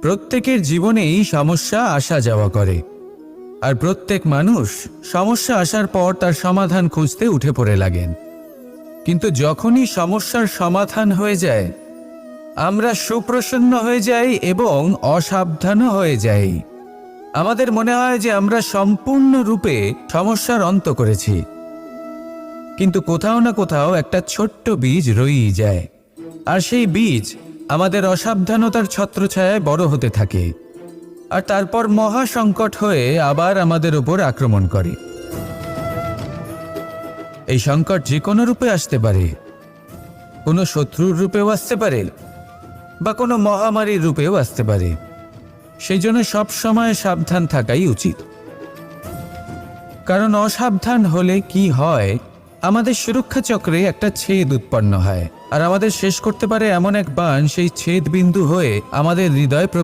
প্রত্যেকের জীবনেই সমস্যা আসা যাওয়া করে, আর প্রত্যেক মানুষ সমস্যা আসার পর তার সমাধান খুঁজতে উঠে পড়ে লাগেন। কিন্তু যখনই সমস্যার সমাধান হয়ে যায়, আমরা সুপ্রসন্ন হয়ে যাই এবং অসাবধানও হয়ে যাই। আমাদের মনে হয় যে আমরা সম্পূর্ণরূপে সমস্যার অন্ত করেছি, কিন্তু কোথাও না কোথাও একটা ছোট্ট বীজ রয়েই যায়, আর সেই বীজ আমাদের অসাবধানতার ছত্রছায়ায় বড় হতে থাকে, আর তারপর মহা সংকট হয়ে আবার আমাদের উপর আক্রমণ করে। এই সংকট যে কোনো রূপে আসতে পারে, কোনো শত্রুর রূপেও আসতে পারে, বা কোনো মহামারীর রূপেও আসতে পারে। সেই জন্য সবসময় সাবধান থাকাই উচিত, কারণ অসাবধান হলে কি হয়, আমাদের সুরক্ষা চক্রে একটা ছেদ উৎপন্ন হয়, আর আমাদের শেষ করতে পারে এমন এক বাণ সেই ছেদ বিন্দু হয়ে আমাদের হৃদয়